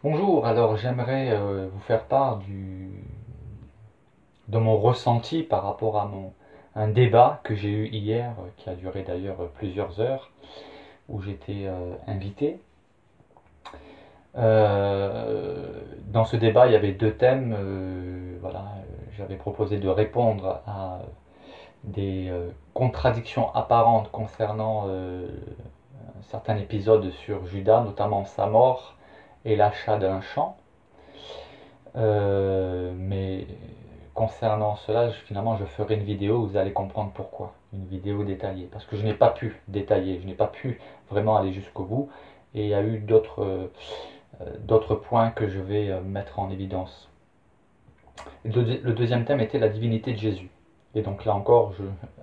Bonjour, alors j'aimerais vous faire part de mon ressenti par rapport à un débat que j'ai eu hier, qui a duré d'ailleurs plusieurs heures, où j'étais invité. Dans ce débat, il y avait deux thèmes. Voilà, j'avais proposé de répondre à des contradictions apparentes concernant un certain épisode sur Judas, notamment sa mort et l'achat d'un champ. Mais concernant cela, finalement, je ferai une vidéo où vous allez comprendre pourquoi. Une vidéo détaillée. Parce que je n'ai pas pu détailler, je n'ai pas pu vraiment aller jusqu'au bout. Et il y a eu d'autres points que je vais mettre en évidence. Le deuxième thème était la divinité de Jésus. Et donc là encore,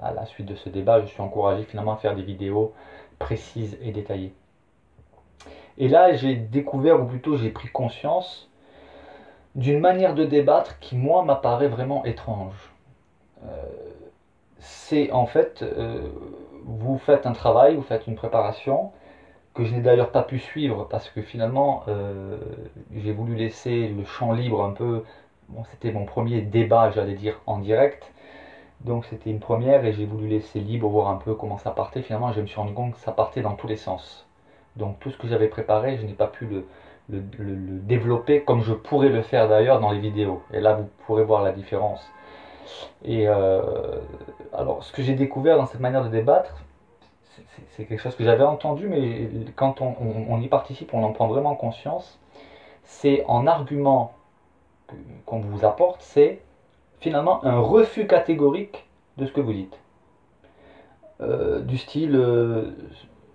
à la suite de ce débat, je suis encouragé finalement à faire des vidéos précises et détaillées. Et là, j'ai découvert, ou plutôt j'ai pris conscience d'une manière de débattre qui, moi, m'apparaît vraiment étrange. Euh, c'est en fait, vous faites un travail, vous faites une préparation, que je n'ai d'ailleurs pas pu suivre parce que finalement, j'ai voulu laisser le champ libre un peu. Bon, c'était mon premier débat, j'allais dire, en direct. Donc c'était une première et j'ai voulu laisser libre, voir un peu comment ça partait. Finalement, je me suis rendu compte que ça partait dans tous les sens. Donc tout ce que j'avais préparé, je n'ai pas pu le développer comme je pourrais le faire d'ailleurs dans les vidéos. Et là, vous pourrez voir la différence. Et alors, ce que j'ai découvert dans cette manière de débattre, c'est quelque chose que j'avais entendu, mais quand on y participe, on en prend vraiment conscience. C'est en argument qu'on vous apporte, c'est finalement un refus catégorique de ce que vous dites. Du style,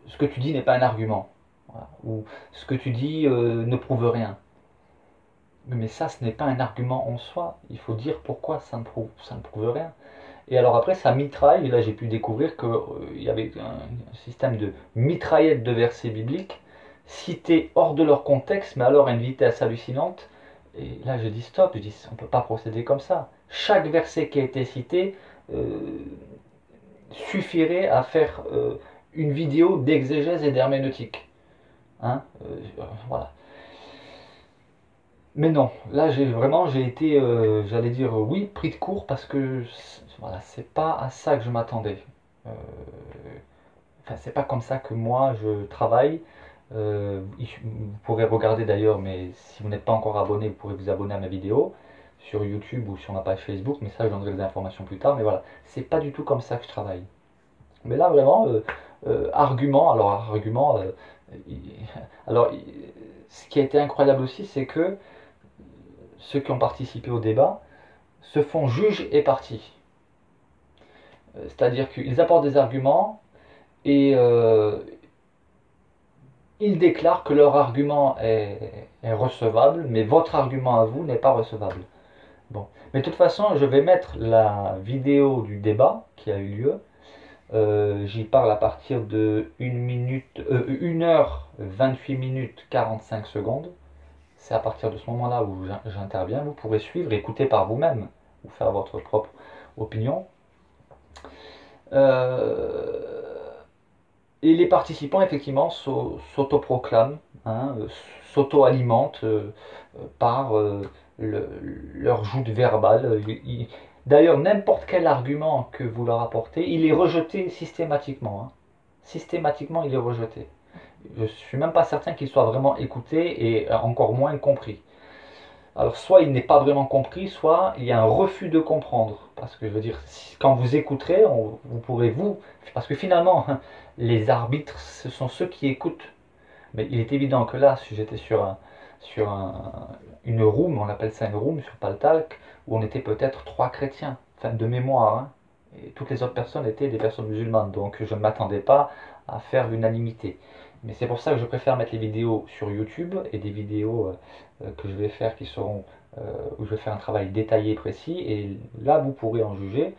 ce que tu dis n'est pas un argument. Voilà. Ou ce que tu dis ne prouve rien. Mais ça, ce n'est pas un argument en soi. Il faut dire pourquoi ça ne prouve rien. Et alors après, ça mitraille. Et là, j'ai pu découvrir qu'il y avait un système de mitraillette de versets bibliques cités hors de leur contexte, mais alors à une vitesse hallucinante. Et là, je dis stop. Je dis, on ne peut pas procéder comme ça. Chaque verset qui a été cité euh, suffirait à faire une vidéo d'exégèse et d'herméneutique. Hein. Voilà. Mais non, là j'ai été, j'allais dire oui, pris de court parce que voilà, c'est pas à ça que je m'attendais. Euh, enfin, c'est pas comme ça que moi je travaille. Vous pourrez regarder d'ailleurs, mais si vous n'êtes pas encore abonné, vous pourrez vous abonner à ma vidéo sur YouTube ou sur ma page Facebook. Mais ça, je donnerai des informations plus tard. Mais voilà, c'est pas du tout comme ça que je travaille. Mais là vraiment, argument. Alors argument. Alors, ce qui a été incroyable aussi, c'est que ceux qui ont participé au débat se font juges et partis. C'est-à-dire qu'ils apportent des arguments et ils déclarent que leur argument est recevable, mais votre argument à vous n'est pas recevable. Bon. Mais de toute façon, je vais mettre la vidéo du débat qui a eu lieu. J'y parle à partir de 1 heure 28 minutes 45 secondes. C'est à partir de ce moment-là où j'interviens. Vous pourrez suivre, écouter par vous-même, ou faire votre propre opinion. Euh, et les participants, effectivement, s'autoproclament, hein, s'auto-alimentent par leur joute verbale. D'ailleurs, n'importe quel argument que vous leur apportez, il est rejeté systématiquement. Hein. Systématiquement, il est rejeté. Je ne suis même pas certain qu'il soit vraiment écouté et encore moins compris. Alors soit il n'est pas vraiment compris, soit il y a un refus de comprendre. Parce que je veux dire, quand vous écouterez, vous pourrez vous... Parce que finalement, les arbitres, ce sont ceux qui écoutent. Mais il est évident que là, si j'étais une room, on appelle ça une room sur Paltalk, où on était peut-être 3 chrétiens, enfin de mémoire, hein, et toutes les autres personnes étaient des personnes musulmanes, donc je ne m'attendais pas à faire l'unanimité. Mais c'est pour ça que je préfère mettre les vidéos sur YouTube et des vidéos que je vais faire qui seront où je vais faire un travail détaillé et précis, et là vous pourrez en juger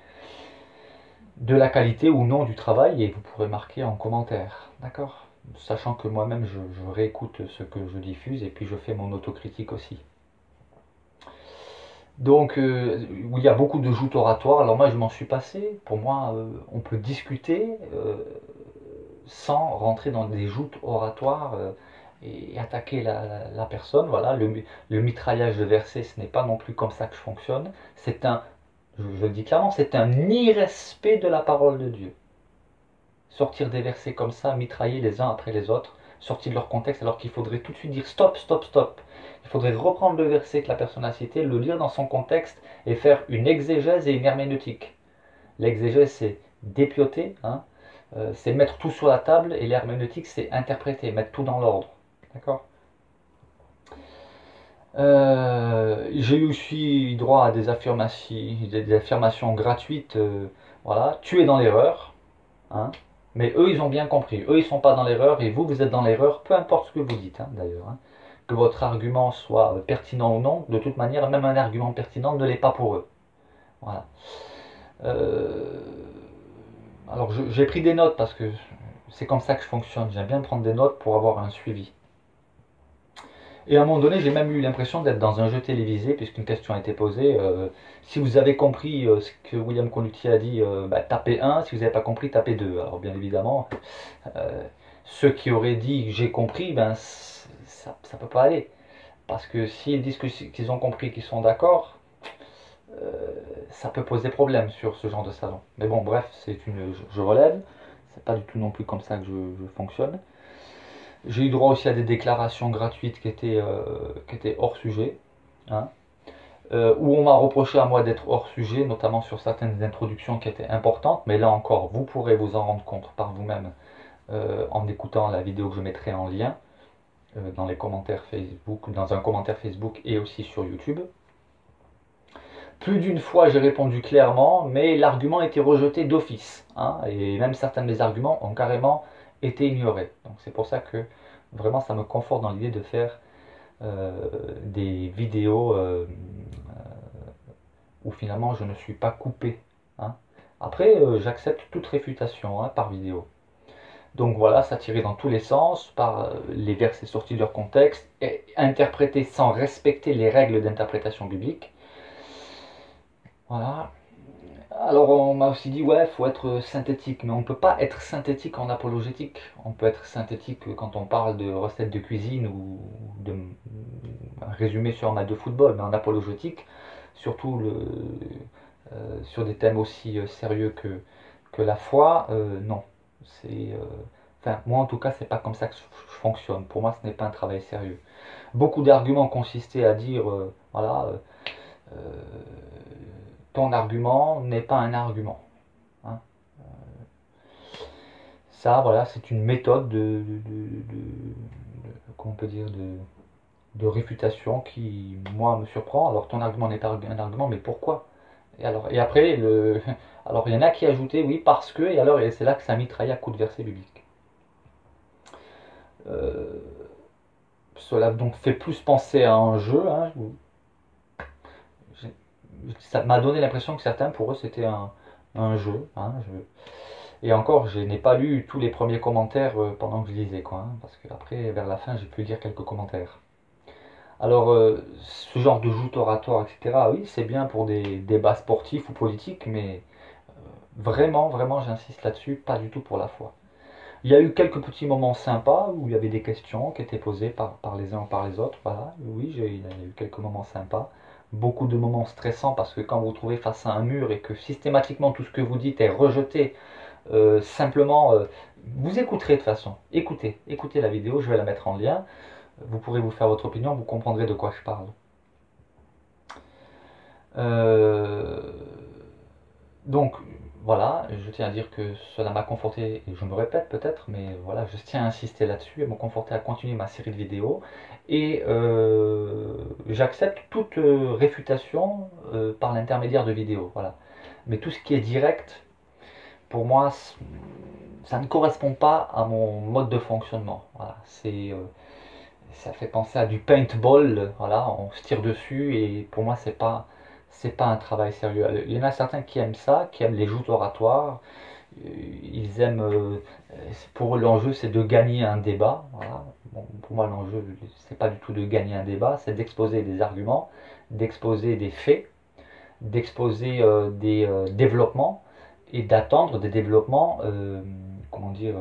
de la qualité ou non du travail et vous pourrez marquer en commentaire, d'accord? Sachant que moi-même je réécoute ce que je diffuse et puis je fais mon autocritique aussi. Donc, où il y a beaucoup de joutes oratoires, alors moi je m'en suis passé. Pour moi, on peut discuter sans rentrer dans des joutes oratoires et attaquer la personne. Voilà, le mitraillage de versets, ce n'est pas non plus comme ça que je fonctionne. C'est un, je le dis clairement, c'est un irrespect de la parole de Dieu. Sortir des versets comme ça, mitrailler les uns après les autres, sortis de leur contexte, alors qu'il faudrait tout de suite dire stop, stop, stop. Il faudrait reprendre le verset que la personne a cité, le lire dans son contexte et faire une exégèse et une herméneutique. L'exégèse, c'est dépioter, hein, c'est mettre tout sur la table, et l'herméneutique, c'est interpréter, mettre tout dans l'ordre. D'accord. J'ai eu aussi droit à des affirmations gratuites. Voilà, tu es dans l'erreur, hein, mais eux, ils ont bien compris. Eux, ils sont pas dans l'erreur, et vous, vous êtes dans l'erreur, peu importe ce que vous dites, hein, d'ailleurs. Hein. Que votre argument soit pertinent ou non, de toute manière, même un argument pertinent ne l'est pas pour eux. Voilà. Euh, alors, j'ai pris des notes parce que c'est comme ça que je fonctionne. J'aime bien prendre des notes pour avoir un suivi. Et à un moment donné, j'ai même eu l'impression d'être dans un jeu télévisé, puisqu'une question a été posée. Si vous avez compris ce que William Conuti a dit, tapez 1. Si vous n'avez pas compris, tapez 2. Alors, bien évidemment, euh, ceux qui auraient dit j'ai compris, ben, ça ne peut pas aller. Parce que s'ils disent qu'ils ont compris, qu'ils sont d'accord, ça peut poser problème sur ce genre de salon. Mais bon, bref, je relève. C'est pas du tout non plus comme ça que je fonctionne. J'ai eu droit aussi à des déclarations gratuites qui étaient hors sujet, hein, où on m'a reproché à moi d'être hors sujet, notamment sur certaines introductions qui étaient importantes, mais là encore, vous pourrez vous en rendre compte par vous-même en écoutant la vidéo que je mettrai en lien dans les commentaires Facebook, dans un commentaire Facebook et aussi sur YouTube. Plus d'une fois, j'ai répondu clairement, mais l'argument a été rejeté d'office, hein, et même certains de mes arguments ont carrément été ignorés. Donc c'est pour ça que vraiment ça me conforte dans l'idée de faire des vidéos où finalement je ne suis pas coupé. Hein. Après, j'accepte toute réfutation, hein, par vidéo. Donc voilà, ça tirait dans tous les sens, par les versets sortis de leur contexte, et interprétés sans respecter les règles d'interprétation biblique. Voilà. Alors on m'a aussi dit, ouais, faut être synthétique, mais on ne peut pas être synthétique en apologétique. On peut être synthétique quand on parle de recettes de cuisine ou de résumé sur un match de football, mais en apologétique, surtout sur des thèmes aussi sérieux que la foi, non. Enfin, moi en tout cas, c'est pas comme ça que je fonctionne. Pour moi, ce n'est pas un travail sérieux. Beaucoup d'arguments consistaient à dire, voilà, ton argument n'est pas un argument. Hein. Ça, voilà, c'est une méthode comment on peut dire, de réfutation qui, moi, me surprend. Alors, ton argument n'est pas un argument, mais pourquoi? Et après, alors il y en a qui ajoutaient, oui, parce que, et alors c'est là que ça mitraille à coups de versets bibliques. Cela donc fait plus penser à un jeu. Hein, ça m'a donné l'impression que certains, pour eux, c'était un jeu. Hein, et encore, je n'ai pas lu tous les premiers commentaires pendant que je lisais, quoi, hein, parce qu'après, vers la fin, j'ai pu lire quelques commentaires. Alors, ce genre de joute oratoire, etc., oui, c'est bien pour des débats sportifs ou politiques, mais vraiment, vraiment, j'insiste là-dessus, pas du tout pour la foi. Il y a eu quelques petits moments sympas où il y avait des questions qui étaient posées par les uns ou par les autres. Voilà, oui, il y a eu quelques moments sympas. Beaucoup de moments stressants parce que quand vous vous trouvez face à un mur et que systématiquement tout ce que vous dites est rejeté, simplement, vous écouterez de toute façon. Écoutez la vidéo, je vais la mettre en lien. Vous pourrez vous faire votre opinion, vous comprendrez de quoi je parle. Donc, voilà, je tiens à dire que cela m'a conforté, et je me répète peut-être, mais voilà, je tiens à insister là-dessus, à me conforter à continuer ma série de vidéos, et j'accepte toute réfutation par l'intermédiaire de vidéos, voilà. Mais tout ce qui est direct, pour moi, ça ne correspond pas à mon mode de fonctionnement, voilà. Ça fait penser à du paintball, voilà, on se tire dessus, et pour moi, c'est pas un travail sérieux. Il y en a certains qui aiment ça, qui aiment les joutes oratoires. Ils aiment, pour eux, l'enjeu, c'est de gagner un débat. Voilà. Bon, pour moi, l'enjeu, c'est pas du tout de gagner un débat, c'est d'exposer des arguments, d'exposer des faits, d'exposer des développements et d'attendre des développements, comment dire,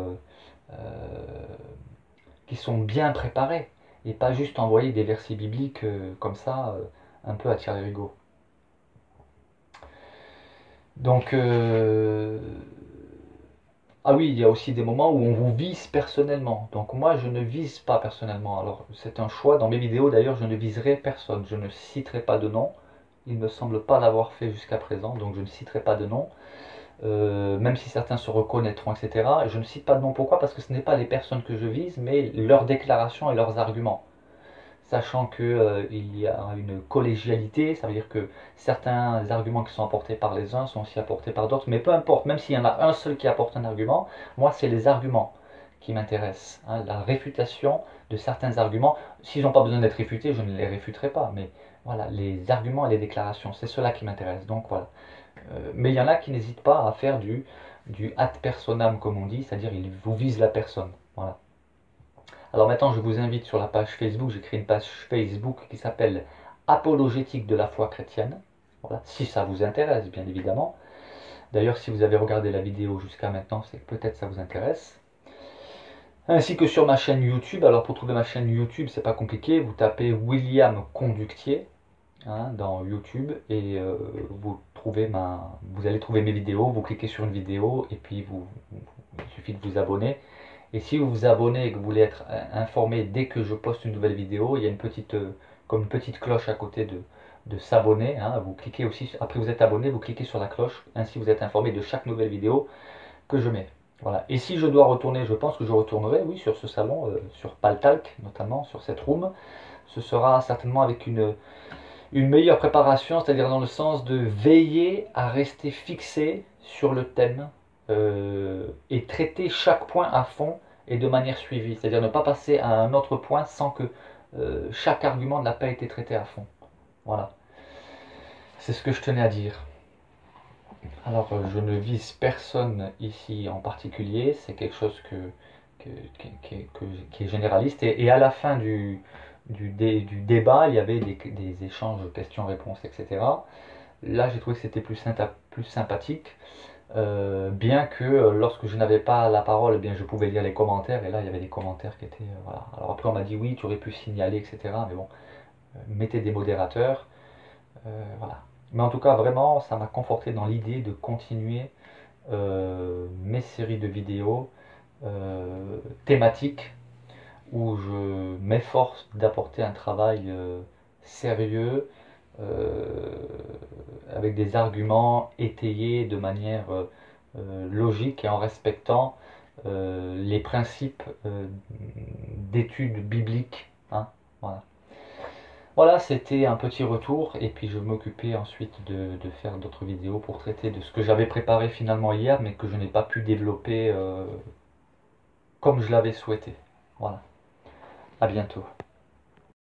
qui sont bien préparés, et pas juste envoyer des versets bibliques comme ça, un peu à tire-larigot. Donc, ah oui, il y a aussi des moments où on vous vise personnellement. Donc moi, je ne vise pas personnellement. Alors, c'est un choix. Dans mes vidéos, d'ailleurs, je ne viserai personne. Je ne citerai pas de nom. Il ne me semble pas l'avoir fait jusqu'à présent, donc je ne citerai pas de nom. Même si certains se reconnaîtront, etc. Je ne cite pas de nom. Pourquoi? Parce que ce n'est pas les personnes que je vise, mais leurs déclarations et leurs arguments. Sachant qu'il y a une collégialité, ça veut dire que certains arguments qui sont apportés par les uns sont aussi apportés par d'autres, mais peu importe, même s'il y en a un seul qui apporte un argument, moi c'est les arguments qui m'intéressent, hein, la réfutation de certains arguments. S'ils n'ont pas besoin d'être réfutés, je ne les réfuterai pas, mais voilà, les arguments et les déclarations, c'est cela qui m'intéresse. Donc voilà. Mais il y en a qui n'hésitent pas à faire du ad personam, comme on dit, c'est-à-dire ils vous visent la personne. Voilà. Alors maintenant, je vous invite sur la page Facebook. J'ai créé une page Facebook qui s'appelle Apologétique de la foi chrétienne. Voilà, si ça vous intéresse, bien évidemment. D'ailleurs, si vous avez regardé la vidéo jusqu'à maintenant, c'est que peut-être ça vous intéresse. Ainsi que sur ma chaîne YouTube. Alors pour trouver ma chaîne YouTube, c'est pas compliqué. Vous tapez William Conductier hein, dans YouTube et vous allez trouver mes vidéos. Vous cliquez sur une vidéo et puis il suffit de vous abonner. Et si vous vous abonnez et que vous voulez être informé dès que je poste une nouvelle vidéo, il y a une petite, comme une petite cloche à côté de s'abonner. Hein. Vous cliquez aussi, après vous êtes abonné, vous cliquez sur la cloche, ainsi vous êtes informé de chaque nouvelle vidéo que je mets. Voilà. Et si je dois retourner, je pense que je retournerai, oui, sur ce salon, sur Paltalk notamment, sur cette room. Ce sera certainement avec une meilleure préparation, c'est-à-dire dans le sens de veiller à rester fixé sur le thème et traiter chaque point à fond et de manière suivie, c'est-à-dire ne pas passer à un autre point sans que chaque argument n'a pas été traité à fond. Voilà, c'est ce que je tenais à dire. Alors je ne vise personne ici en particulier, c'est quelque chose qui est généraliste et à la fin du débat, il y avait des échanges questions-réponses, etc. Là, j'ai trouvé que c'était plus sympathique. Bien que lorsque je n'avais pas la parole, eh bien, je pouvais lire les commentaires, et là il y avait des commentaires qui étaient. Voilà. Alors après on m'a dit oui, tu aurais pu signaler, etc. Mais bon, mettez des modérateurs. Voilà. Mais en tout cas, vraiment, ça m'a conforté dans l'idée de continuer mes séries de vidéos thématiques où je m'efforce d'apporter un travail sérieux, avec des arguments étayés de manière logique et en respectant les principes d'études bibliques. Hein, voilà. Voilà, c'était un petit retour et puis je m'occupais ensuite de faire d'autres vidéos pour traiter de ce que j'avais préparé finalement hier mais que je n'ai pas pu développer comme je l'avais souhaité. Voilà, à bientôt.